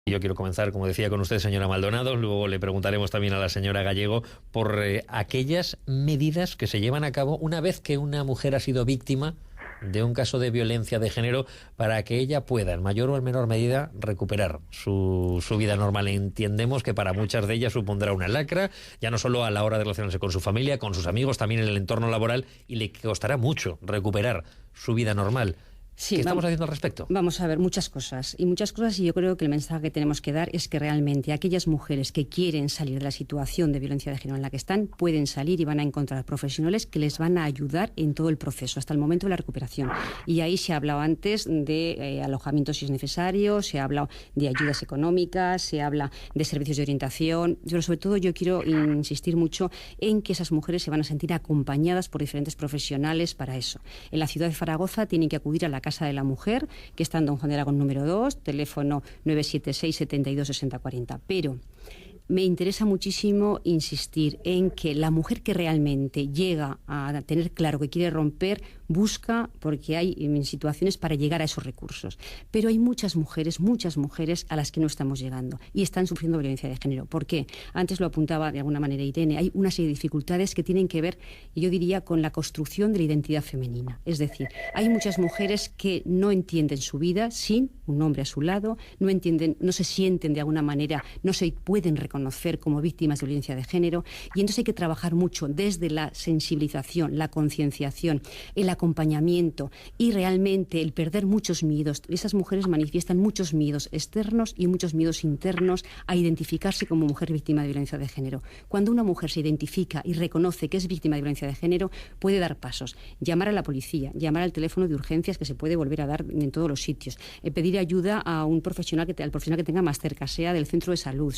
Yo quiero comenzar, como decía, con usted, señora Maldonado. Luego le preguntaremos también a la señora Gallego por aquellas medidas que se llevan a cabo una vez que una mujer ha sido víctima de un caso de violencia de género, para que ella pueda, en mayor o en menor medida, recuperar su vida normal. Entendemos que para muchas de ellas supondrá una lacra, ya no solo a la hora de relacionarse con su familia, con sus amigos, también en el entorno laboral, y le costará mucho recuperar su vida normal. Sí, ¿Qué estamos haciendo al respecto? Vamos a ver muchas cosas, y yo creo que el mensaje que tenemos que dar es que realmente aquellas mujeres que quieren salir de la situación de violencia de género en la que están, pueden salir y van a encontrar profesionales que les van a ayudar en todo el proceso, hasta el momento de la recuperación. Y ahí se ha hablado antes de alojamiento si es necesario, se ha hablado de ayudas económicas, se habla de servicios de orientación, pero sobre todo yo quiero insistir mucho en que esas mujeres se van a sentir acompañadas por diferentes profesionales para eso. En la ciudad de Zaragoza tienen que acudir a la Casa de la Mujer, que está en Don Juan de Aragón número 2, teléfono 976 72 60 40. Pero me interesa muchísimo insistir en que la mujer que realmente llega a tener claro que quiere romper, busca, porque hay situaciones para llegar a esos recursos. Pero hay muchas mujeres a las que no estamos llegando y están sufriendo violencia de género. ¿Por qué? Antes lo apuntaba de alguna manera Irene, hay una serie de dificultades que tienen que ver, yo diría, con la construcción de la identidad femenina. Es decir, hay muchas mujeres que no entienden su vida sin un hombre a su lado, no entienden, no se sienten de alguna manera, no se pueden reconocer como víctimas de violencia de género, y entonces hay que trabajar mucho desde la sensibilización, la concienciación, el acompañamiento y realmente el perder muchos miedos. Esas mujeres manifiestan muchos miedos externos y muchos miedos internos a identificarse como mujer víctima de violencia de género. Cuando una mujer se identifica y reconoce que es víctima de violencia de género, puede dar pasos, llamar a la policía, llamar al teléfono de urgencias que se puede volver a dar en todos los sitios, pedir ayuda a un profesional al profesional que tenga más cerca, sea del centro de salud,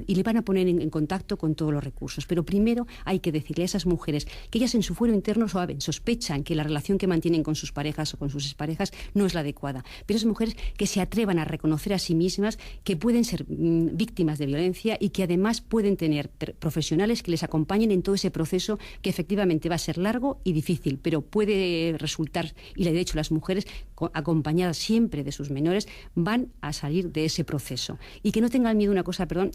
y le van a poner en contacto con todos los recursos. Pero primero hay que decirle a esas mujeres que ellas en su fuero interno sospechan que la relación que mantienen con sus parejas o con sus exparejas no es la adecuada. Pero esas mujeres que se atrevan a reconocer a sí mismas que pueden ser víctimas de violencia y que además pueden tener profesionales que les acompañen en todo ese proceso, que efectivamente va a ser largo y difícil, pero puede resultar, y de hecho las mujeres acompañadas siempre de sus menores van a salir de ese proceso. Y que no tengan miedo,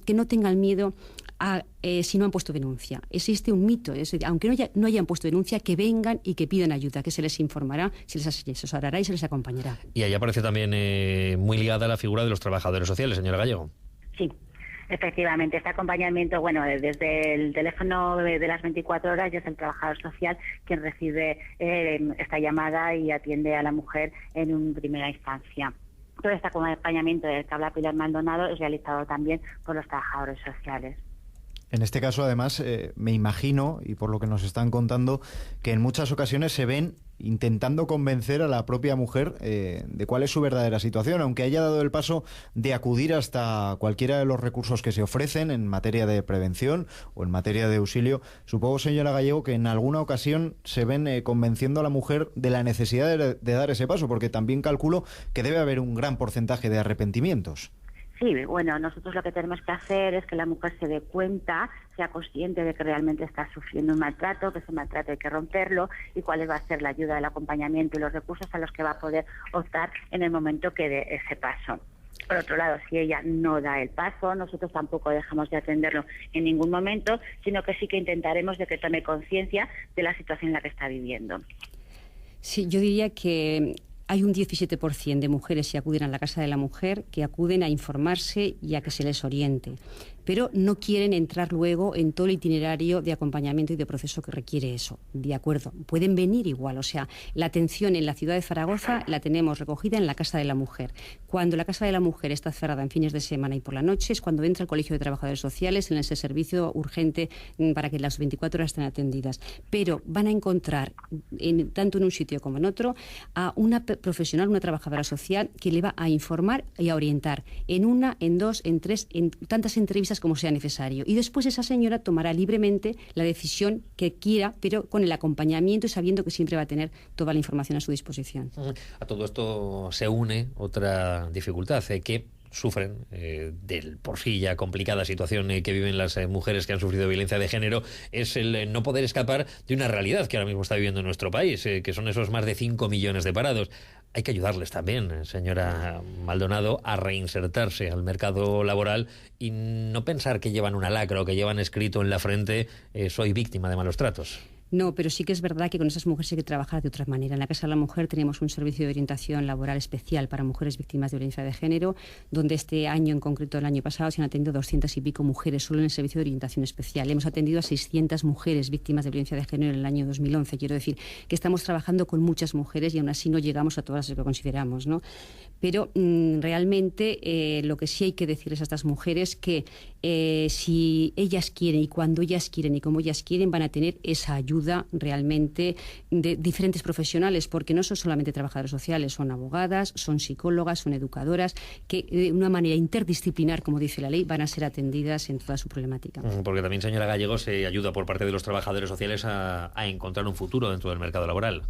que no tengan miedo a si no han puesto denuncia. Existe un mito, aunque no hayan puesto denuncia, que vengan y que pidan ayuda, que se les informará, se les asesorará y se les acompañará. Y ahí aparece también muy ligada la figura de los trabajadores sociales, señora Gallego. Sí. Efectivamente, este acompañamiento, desde el teléfono de las 24 horas, ya es el trabajador social quien recibe esta llamada y atiende a la mujer en una primera instancia. Todo este acompañamiento del que habla Pilar Maldonado es realizado también por los trabajadores sociales. En este caso, además, me imagino, y por lo que nos están contando, que en muchas ocasiones se ven intentando convencer a la propia mujer de cuál es su verdadera situación, aunque haya dado el paso de acudir hasta cualquiera de los recursos que se ofrecen en materia de prevención o en materia de auxilio. Supongo, señora Gallego, que en alguna ocasión se ven convenciendo a la mujer de la necesidad de dar ese paso, porque también calculo que debe haber un gran porcentaje de arrepentimientos. Sí, nosotros lo que tenemos que hacer es que la mujer se dé cuenta, sea consciente de que realmente está sufriendo un maltrato, que ese maltrato hay que romperlo, y cuál va a ser la ayuda, el acompañamiento y los recursos a los que va a poder optar en el momento que dé ese paso. Por otro lado, si ella no da el paso, nosotros tampoco dejamos de atenderlo en ningún momento, sino que sí que intentaremos de que tome conciencia de la situación en la que está viviendo. Sí, yo diría que hay un 17% de mujeres que acuden a la Casa de la Mujer que acuden a informarse y a que se les oriente, pero no quieren entrar luego en todo el itinerario de acompañamiento y de proceso que requiere eso. De acuerdo, pueden venir igual, la atención en la ciudad de Zaragoza la tenemos recogida en la Casa de la Mujer. Cuando la Casa de la Mujer está cerrada en fines de semana y por la noche es cuando entra el Colegio de Trabajadores Sociales en ese servicio urgente para que las 24 horas estén atendidas. Pero van a encontrar, tanto en un sitio como en otro, a una profesional, una trabajadora social que le va a informar y a orientar en una, en dos, en tres, en tantas entrevistas como sea necesario. Y después esa señora tomará libremente la decisión que quiera, pero con el acompañamiento y sabiendo que siempre va a tener toda la información a su disposición. A todo esto se une otra dificultad, que sufren por sí ya complicada situación que viven las mujeres que han sufrido violencia de género, es el no poder escapar de una realidad que ahora mismo está viviendo nuestro país, que son esos más de 5 millones de parados. hay que ayudarles también, señora Maldonado, a reinsertarse al mercado laboral y no pensar que llevan una lacra o que llevan escrito en la frente soy víctima de malos tratos. No, pero sí que es verdad que con esas mujeres hay que trabajar de otra manera. En la Casa de la Mujer tenemos un servicio de orientación laboral especial para mujeres víctimas de violencia de género, donde este año, en concreto el año pasado, se han atendido 200 y pico mujeres solo en el servicio de orientación especial. Hemos atendido a 600 mujeres víctimas de violencia de género en el año 2011. Quiero decir que estamos trabajando con muchas mujeres y aún así no llegamos a todas las que consideramos, ¿no? Pero realmente lo que sí hay que decirles a estas mujeres que si ellas quieren y cuando ellas quieren y como ellas quieren van a tener esa ayuda realmente de diferentes profesionales, porque no son solamente trabajadoras sociales, son abogadas, son psicólogas, son educadoras, que de una manera interdisciplinar, como dice la ley, van a ser atendidas en toda su problemática. Porque también, señora Gallego, se ayuda por parte de los trabajadores sociales a encontrar un futuro dentro del mercado laboral.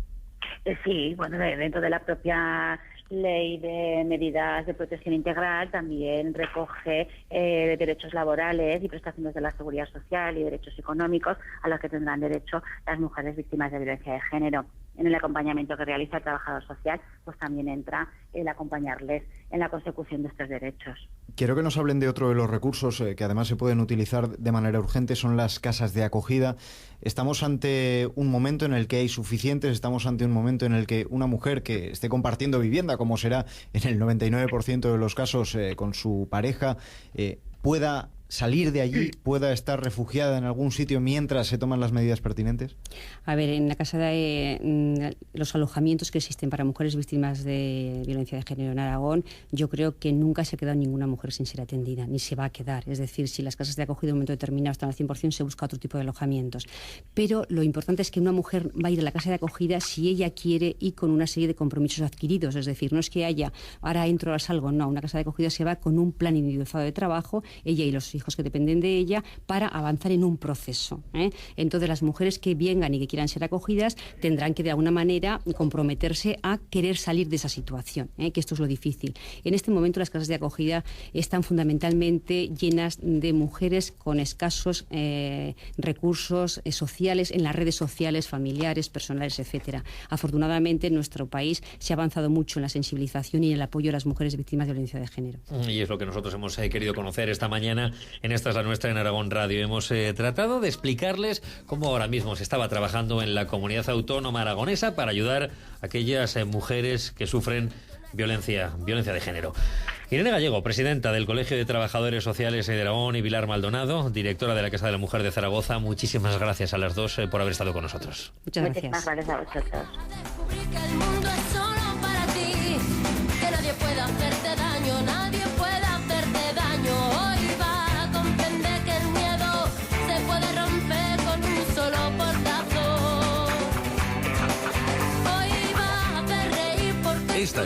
Sí, bueno, dentro de la propia ley de medidas de protección integral también recoge derechos laborales y prestaciones de la seguridad social y derechos económicos a los que tendrán derecho las mujeres víctimas de violencia de género. En el acompañamiento que realiza el trabajador social, pues también entra el acompañarles en la consecución de estos derechos. Quiero que nos hablen de otro de los recursos que además se pueden utilizar de manera urgente, son las casas de acogida. Estamos ante un momento en el que hay suficientes, estamos ante un momento en el que una mujer que esté compartiendo vivienda, como será en el 99% de los casos con su pareja, pueda salir de allí, pueda estar refugiada en algún sitio mientras se toman las medidas pertinentes? A ver, en la casa de los alojamientos que existen para mujeres víctimas de violencia de género en Aragón, yo creo que nunca se ha quedado ninguna mujer sin ser atendida, ni se va a quedar. Es decir, si las casas de acogida en un momento determinado están al 100%, se busca otro tipo de alojamientos. Pero lo importante es que una mujer va a ir a la casa de acogida si ella quiere y con una serie de compromisos adquiridos. Es decir, no es que haya, ahora entro, ahora salgo, no. Una casa de acogida se va con un plan individualizado de trabajo, ella y los hijos que dependen de ella, para avanzar en un proceso. Entonces, las mujeres que vengan y que quieran ser acogidas tendrán que, de alguna manera, comprometerse a querer salir de esa situación, que esto es lo difícil. En este momento, las casas de acogida están fundamentalmente llenas de mujeres con escasos recursos sociales en las redes sociales, familiares, personales, etcétera. Afortunadamente, en nuestro país se ha avanzado mucho en la sensibilización y en el apoyo a las mujeres víctimas de violencia de género. Y es lo que nosotros hemos querido conocer esta mañana en Esta es la Nuestra en Aragón Radio. Hemos tratado de explicarles cómo ahora mismo se estaba trabajando en la comunidad autónoma aragonesa para ayudar a aquellas mujeres que sufren violencia de género. Irene Gallego, presidenta del Colegio de Trabajadores Sociales de Aragón, y Pilar Maldonado, directora de la Casa de la Mujer de Zaragoza, muchísimas gracias a las dos por haber estado con nosotros. Muchas gracias. Muchísimas gracias a vosotros. El mundo es solo para ti, que nadie pueda hacerte daño, nadie puede hacerte daño. Hoy va a comprender que el miedo se puede romper con un solo portazo. Hoy va a hacer reír porque... Esta es